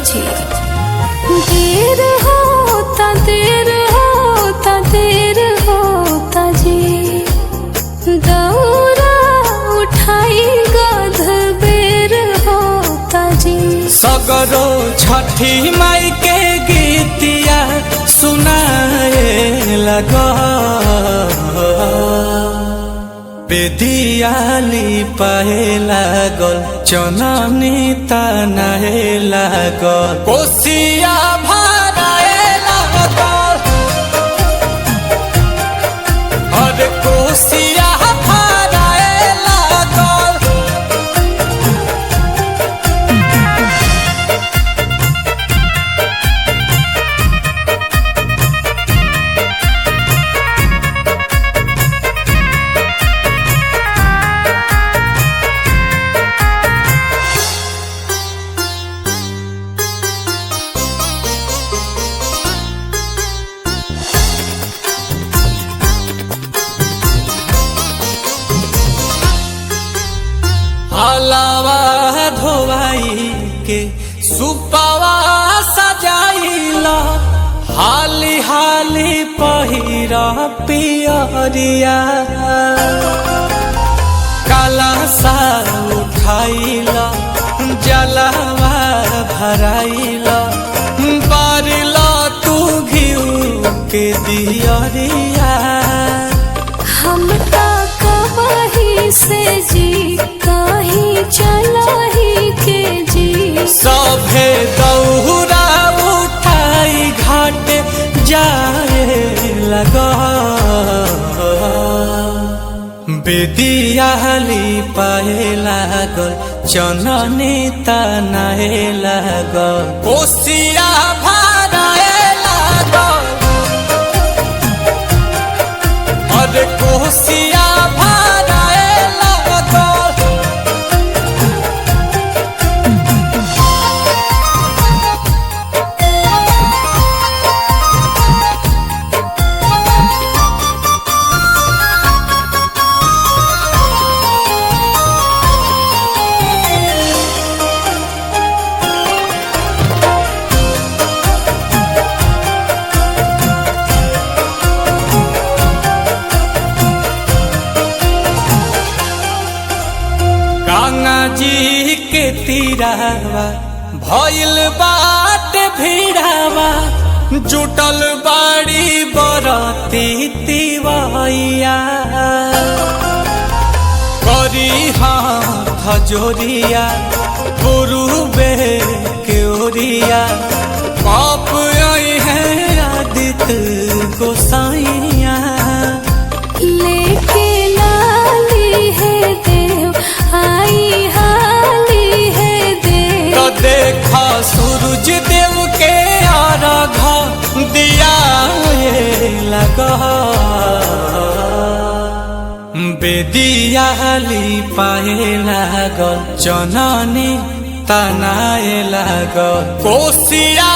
जी देर होता देर होता देर होता जी दौरा उठाई गध बेर होता जी। सगरो छठी माई के गीतिया सुनाए लगा बेदियाली पाए लागल चननी तनाए लागल कोसिया भराए लागल अरे कोसिया भराए लागल। हलावा धोवाई के सुपावा सजाइला हाली हाली पहिरा पियरिया काला सा उठाइला जलावा भराइला बारिला तू घिउ के दियरिया। हम कहीं से जी कहीं चला ही के जी सभे दौरा उठाई घाट जाए लगा बेदियाली पाए लागल चननी तनाए लागल कोसिया भराए लागल अरे कोसिया भराए लागल। गंगा जी के तीरावा भइल बाट भीड़ावा जुटल बाड़ी बरती तिवैया करी हाथ जोरिया गुरुबे के ओरिया पाप आई है आदित्य गोसाइया लेके लाली है देव आई हाली है देव तो देखा सूरज देव के आराधा दिया लगा बेदियाली पाए लागल चननी तनाए लागल कोसिया